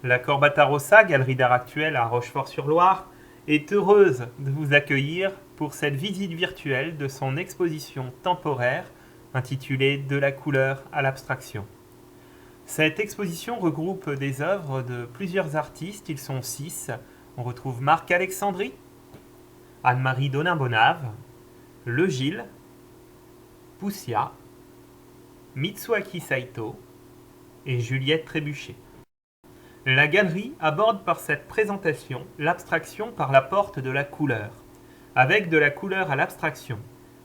La Corbata Rossa, galerie d'art actuelle à Rochefort-sur-Loire, est heureuse de vous accueillir pour cette visite virtuelle de son exposition temporaire intitulée De la couleur à l'abstraction. Cette exposition regroupe des œuvres de plusieurs artistes, ils sont 6. On retrouve Marc Alexandry, Anne-Marie Donin-Bonave, Le Gilles, Poussia, Mitsuaki Saito et Juliette Trébuchet. La galerie aborde par cette présentation l'abstraction par la porte de la couleur. Avec de la couleur à l'abstraction,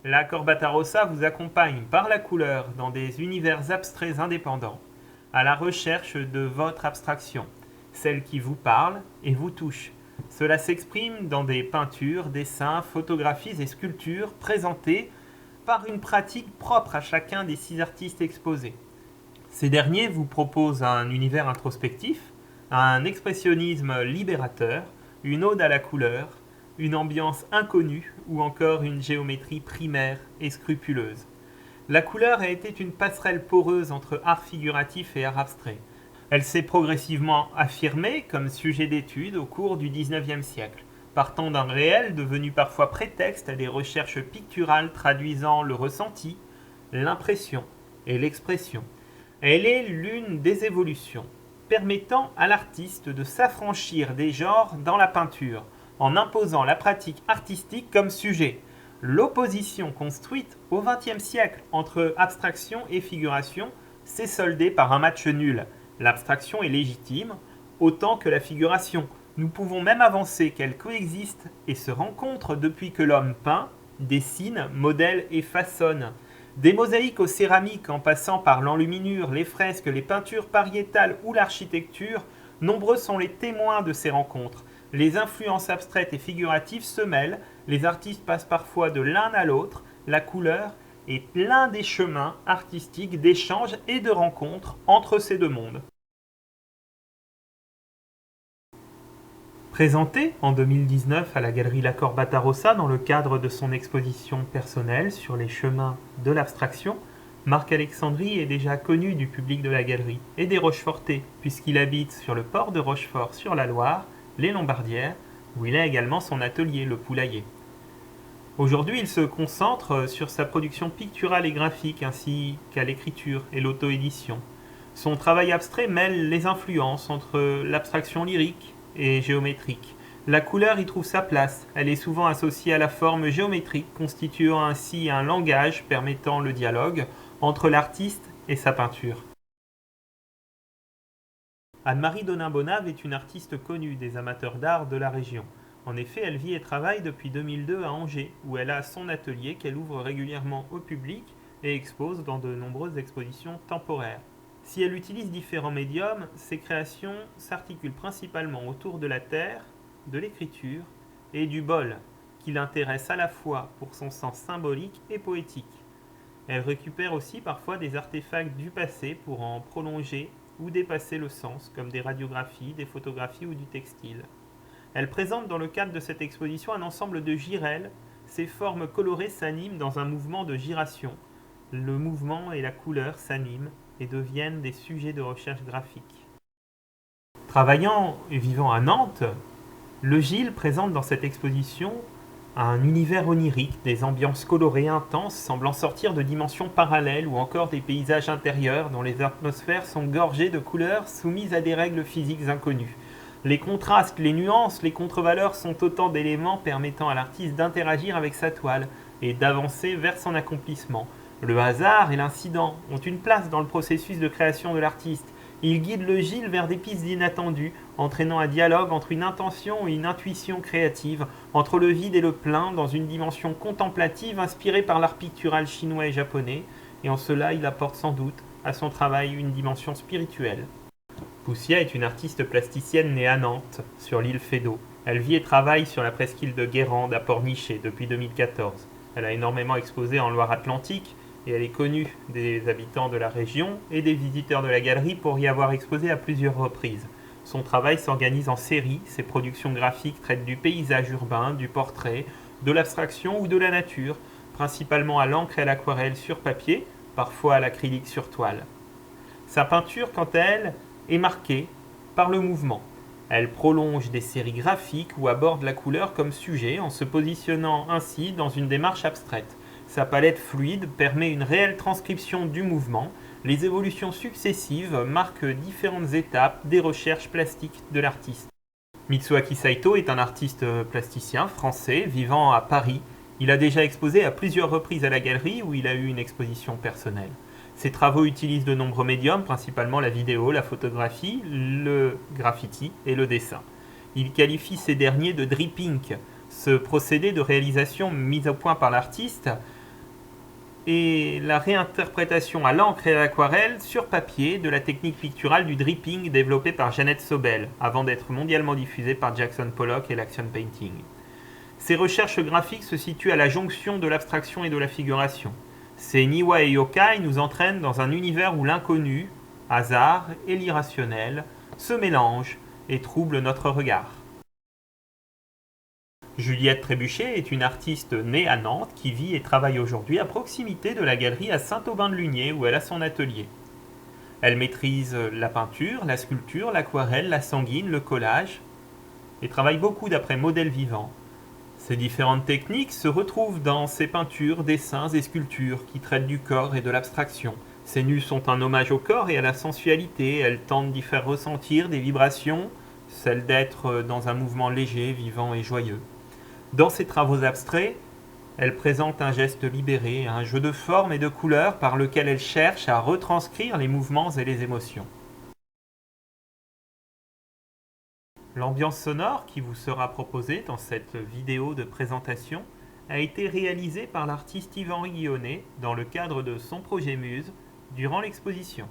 la Corbata Rossa vous accompagne par la couleur dans des univers abstraits indépendants, à la recherche de votre abstraction, celle qui vous parle et vous touche. Cela s'exprime dans des peintures, dessins, photographies et sculptures présentées par une pratique propre à chacun des 6 artistes exposés. Ces derniers vous proposent un univers introspectif, un expressionnisme libérateur, une ode à la couleur, une ambiance inconnue ou encore une géométrie primaire et scrupuleuse. La couleur a été une passerelle poreuse entre art figuratif et art abstrait. Elle s'est progressivement affirmée comme sujet d'étude au cours du XIXe siècle, partant d'un réel devenu parfois prétexte à des recherches picturales traduisant le ressenti, l'impression et l'expression. Elle est l'une des évolutions permettant à l'artiste de s'affranchir des genres dans la peinture, en imposant la pratique artistique comme sujet. L'opposition construite au XXe siècle entre abstraction et figuration s'est soldée par un match nul. L'abstraction est légitime, autant que la figuration. Nous pouvons même avancer qu'elles coexistent et se rencontrent depuis que l'homme peint, dessine, modèle et façonne. Des mosaïques aux céramiques en passant par l'enluminure, les fresques, les peintures pariétales ou l'architecture, nombreux sont les témoins de ces rencontres. Les influences abstraites et figuratives se mêlent, les artistes passent parfois de l'un à l'autre, la couleur est l'un des chemins artistiques d'échange et de rencontre entre ces deux mondes. Présenté en 2019 à la galerie La Corbata Rossa dans le cadre de son exposition personnelle sur les chemins de l'abstraction, Marc Alexandry est déjà connu du public de la galerie et des Rochefortais, puisqu'il habite sur le port de Rochefort sur la Loire, les Lombardières, où il a également son atelier, le Poulailler. Aujourd'hui, il se concentre sur sa production picturale et graphique, ainsi qu'à l'écriture et l'auto-édition. Son travail abstrait mêle les influences entre l'abstraction lyrique et géométrique. La couleur y trouve sa place. Elle est souvent associée à la forme géométrique, constituant ainsi un langage permettant le dialogue entre l'artiste et sa peinture. Anne-Marie Donin-Bonave est une artiste connue des amateurs d'art de la région. En effet, elle vit et travaille depuis 2002 à Angers, où elle a son atelier qu'elle ouvre régulièrement au public et expose dans de nombreuses expositions temporaires. Si elle utilise différents médiums, ses créations s'articulent principalement autour de la terre, de l'écriture et du bol, qui l'intéresse à la fois pour son sens symbolique et poétique. Elle récupère aussi parfois des artefacts du passé pour en prolonger ou dépasser le sens, comme des radiographies, des photographies ou du textile. Elle présente dans le cadre de cette exposition un ensemble de girelles. Ces formes colorées s'animent dans un mouvement de giration. Le mouvement et la couleur s'animent et deviennent des sujets de recherche graphique. Travaillant et vivant à Nantes, Le Gilles présente dans cette exposition un univers onirique, des ambiances colorées intenses semblant sortir de dimensions parallèles ou encore des paysages intérieurs dont les atmosphères sont gorgées de couleurs soumises à des règles physiques inconnues. Les contrastes, les nuances, les contre-valeurs sont autant d'éléments permettant à l'artiste d'interagir avec sa toile et d'avancer vers son accomplissement. Le hasard et l'incident ont une place dans le processus de création de l'artiste. Il guide le Gilles vers des pistes inattendues, entraînant un dialogue entre une intention et une intuition créative, entre le vide et le plein, dans une dimension contemplative inspirée par l'art pictural chinois et japonais, et en cela il apporte sans doute à son travail une dimension spirituelle. Poussia est une artiste plasticienne née à Nantes, sur l'île Feydeau. Elle vit et travaille sur la presqu'île de Guérande à Pornichet depuis 2014. Elle a énormément exposé en Loire-Atlantique et elle est connue des habitants de la région et des visiteurs de la galerie pour y avoir exposé à plusieurs reprises. Son travail s'organise en série, ses productions graphiques traitent du paysage urbain, du portrait, de l'abstraction ou de la nature, principalement à l'encre et à l'aquarelle sur papier, parfois à l'acrylique sur toile. Sa peinture, quant à elle, est marquée par le mouvement. Elle prolonge des séries graphiques ou aborde la couleur comme sujet en se positionnant ainsi dans une démarche abstraite. Sa palette fluide permet une réelle transcription du mouvement. Les évolutions successives marquent différentes étapes des recherches plastiques de l'artiste. Mitsuaki Saito est un artiste plasticien français vivant à Paris. Il a déjà exposé à plusieurs reprises à la galerie où il a eu une exposition personnelle. Ses travaux utilisent de nombreux médiums, principalement la vidéo, la photographie, le graffiti et le dessin. Il qualifie ces derniers de dripping, ce procédé de réalisation mis au point par l'artiste et la réinterprétation à l'encre et à l'aquarelle sur papier de la technique picturale du dripping développée par Jeannette Sobel, avant d'être mondialement diffusée par Jackson Pollock et l'Action Painting. Ces recherches graphiques se situent à la jonction de l'abstraction et de la figuration. Ces Niwa et Yokai nous entraînent dans un univers où l'inconnu, hasard et l'irrationnel se mélangent et troublent notre regard. Juliette Trébuchet est une artiste née à Nantes qui vit et travaille aujourd'hui à proximité de la galerie à Saint-Aubin-de-Lugné où elle a son atelier. Elle maîtrise la peinture, la sculpture, l'aquarelle, la sanguine, le collage et travaille beaucoup d'après modèles vivants. Ces différentes techniques se retrouvent dans ses peintures, dessins et sculptures qui traitent du corps et de l'abstraction. Ces nus sont un hommage au corps et à la sensualité. Elles tentent d'y faire ressentir des vibrations, celles d'être dans un mouvement léger, vivant et joyeux. Dans ses travaux abstraits, elle présente un geste libéré, un jeu de formes et de couleurs par lequel elle cherche à retranscrire les mouvements et les émotions. L'ambiance sonore qui vous sera proposée dans cette vidéo de présentation a été réalisée par l'artiste Yvan Guillonnet dans le cadre de son projet Muse durant l'exposition.